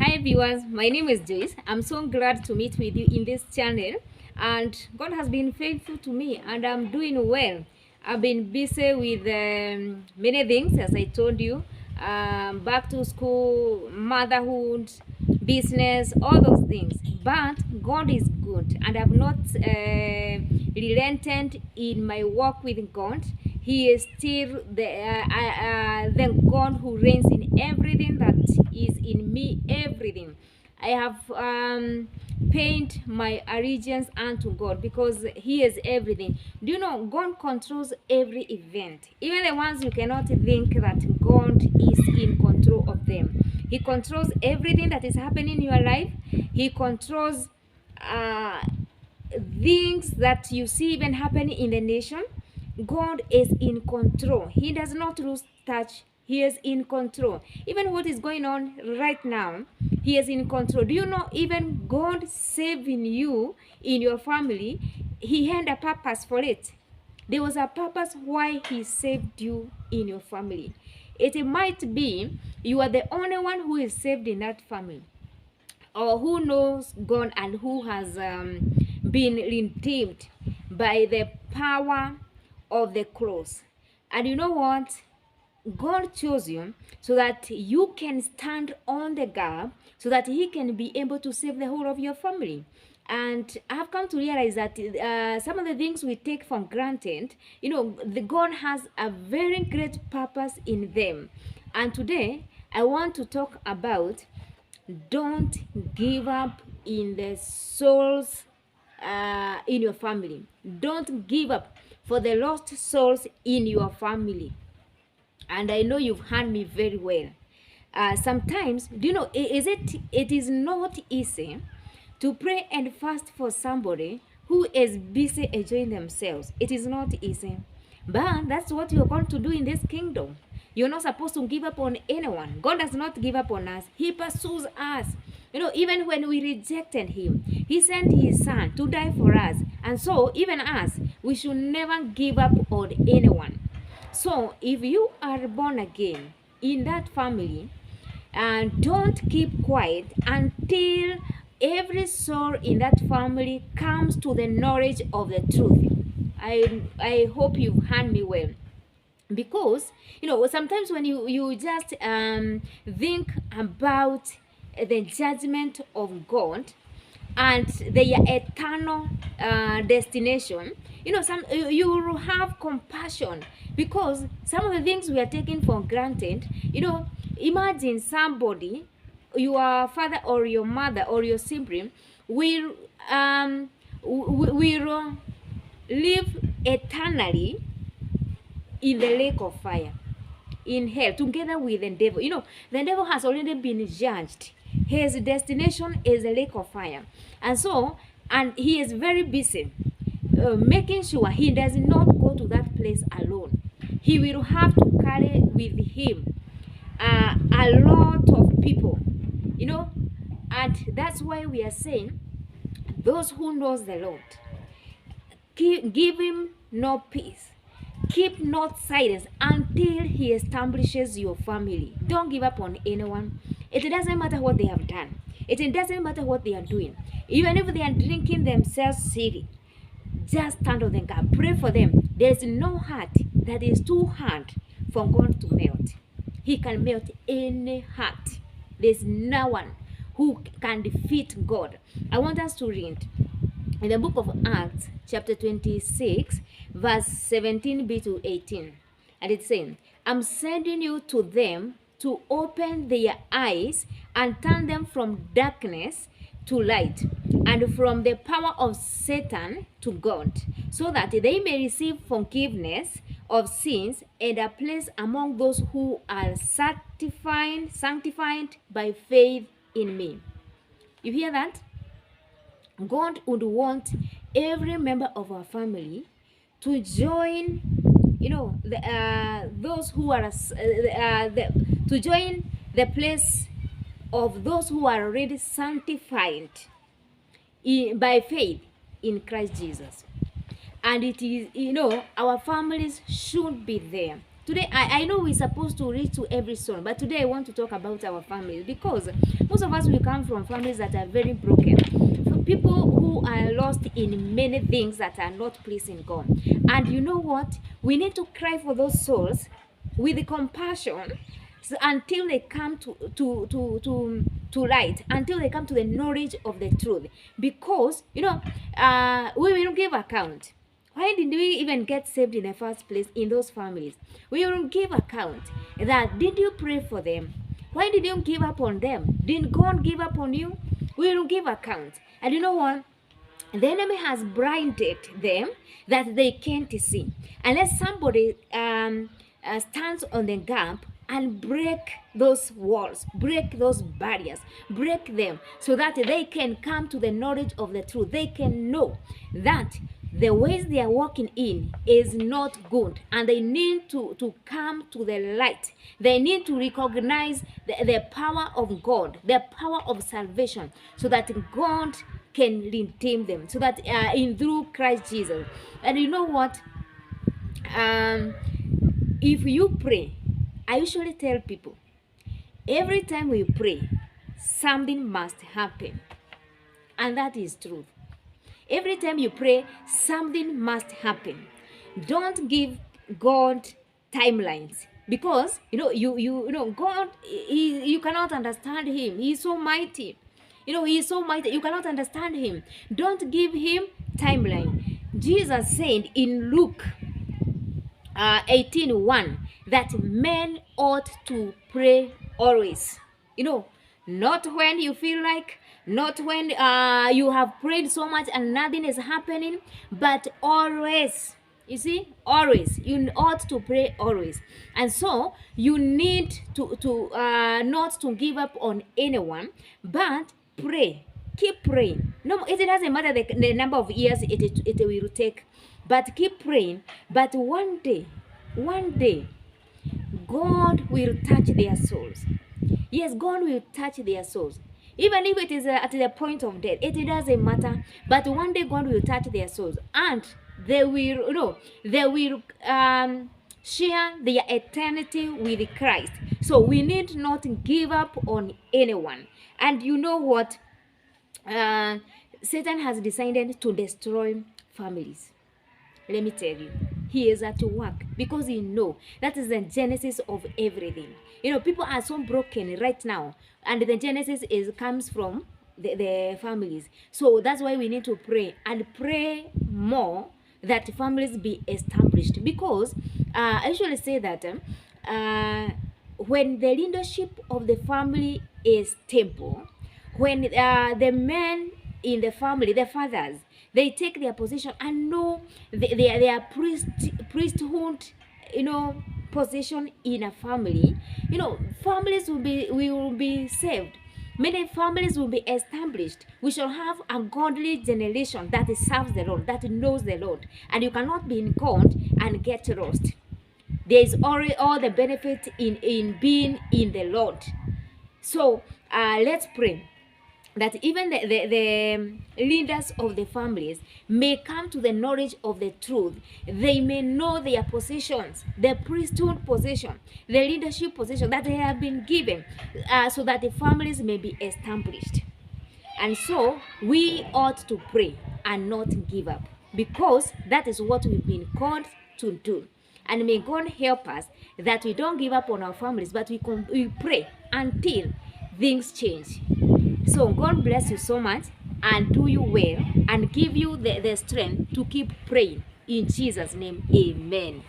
Hi viewers, my name is Joyce. I'm so glad to meet with you in this channel, and God has been faithful to me and I'm doing well. I've been busy with many things, as I told you, back to school, motherhood, business, all those things. But God is good, and I've not relented in my work with God. He is still the God who reigns in everything that is in me, everything. I have paid my allegiance unto God because He is everything. Do you know God controls every event, even the ones you cannot think that God is in control of them. He controls everything that is happening in your life. He controls uh, things that you see even happening in the nation. God is in control. He does not lose touch. He is in control. Even what is going on right now, He is in control. Do you know, even God saving you in your family, He had a purpose for it. There was a purpose why He saved you in your family. It might be you are the only one who is saved in that family, or who knows God and who has been redeemed by the power of the cross. And you know what? God chose you so that you can stand on the gap, so that He can be able to save the whole of your family. And I've come to realize that some of the things we take for granted, God has a very great purpose in them. And today, I want to talk about don't give up in the souls in your family. Don't give up for the lost souls in your family. And I know you've heard me very well. Sometimes, do you know, it is not easy to pray and fast for somebody who is busy enjoying themselves. It is not easy. But that's what you're going to do in this kingdom. You're not supposed to give up on anyone. God does not give up on us. He pursues us. Even when we rejected Him, He sent His Son to die for us. And so, even us, we should never give up on anyone. So, if you are born again in that family, and don't keep quiet until every soul in that family comes to the knowledge of the truth. I hope you've heard me well, because sometimes when you just think about the judgment of God and their eternal destination, you will have compassion, because some of the things we are taking for granted. Imagine somebody, your father or your mother or your sibling will live eternally in the lake of fire, in hell, together with the devil. The devil has already been judged. His destination is the lake of fire. And he is very busy making sure he does not go to that place alone. He will have to carry with him a lot of people, and that's why we are saying, those who knows the Lord, give him no peace. Keep not silence until He establishes your family. Don't give up on anyone. It doesn't matter what they have done. It doesn't matter what they are doing. Even if they are drinking themselves silly, just stand on the gap. Pray for them. There is no heart that is too hard for God to melt. He can melt any heart. There's no one who can defeat God. I want us to read in the book of Acts, chapter 26, verse 17b to 18. And it's saying, I'm sending you to them to open their eyes and turn them from darkness to light, and from the power of Satan to God, so that they may receive forgiveness of sins and a place among those who are sanctified by faith in me. You hear that? God would want every member of our family to join, those who are to join the place of those who are already sanctified by faith in Christ Jesus. And it is, our families should be there Today, I know we're supposed to reach to every soul, but today I want to talk about our families, because most of us, we come from families that are very broken. For people who are lost in many things that are not pleasing God. And you know what? We need to cry for those souls with compassion, so until they come to right, until they come to the knowledge of the truth. Because we will give account. Why did we even get saved in the first place in those families? We will give account. That did you pray for them? Why did you give up on them? Didn't God give up on you? We will give account. And you know what? The enemy has blinded them that they can't see. Unless somebody stands on the gap and break those walls, break those barriers, break them, so that they can come to the knowledge of the truth. They can know that the ways they are walking in is not good, and they need to come to the light. They need to recognize the power of God, the power of salvation, so that God can redeem them, so that in through Christ Jesus. And you know what? If you pray, I usually tell people, every time we pray, something must happen. And that is true. Every time you pray, something must happen. Don't give God timelines, because God, you cannot understand him. He is so mighty. He is so mighty. You cannot understand him. Don't give him timeline. Jesus said in Luke 18:1 that men ought to pray always. Not when you feel like, not when you have prayed so much and nothing is happening, but always. You see, always. You ought to pray always. And so you need to not to give up on anyone, but pray. Keep praying. No, it doesn't matter the number of years it will take, but keep praying. But one day, God will touch their souls. Yes, God will touch their souls. Even if it is at the point of death, it doesn't matter. But one day God will touch their souls, and they will, share their eternity with Christ. So we need not give up on anyone. And you know what? Satan has decided to destroy families. Let me tell you, he is at work, because he knows that is the genesis of everything. People are so broken right now, and the genesis comes from the families. So that's why we need to pray, and pray more that families be established. Because I usually say that when the leadership of the family is stable, when the men in the family, the fathers, they take their position and know their priesthood, position in a family, families will be saved. Many families will be established. We shall have a godly generation that serves the Lord, that knows the Lord. And you cannot be in God and get lost. There is already all the benefit in being in the Lord. So let's pray that even the leaders of the families may come to the knowledge of the truth. They may know their positions, the priesthood position, the leadership position that they have been given, so that the families may be established. And so we ought to pray and not give up, because that is what we've been called to do. And may God help us that we don't give up on our families, but we pray until things change. So God bless you so much, and do you well, and give you the strength to keep praying. In Jesus' name, amen.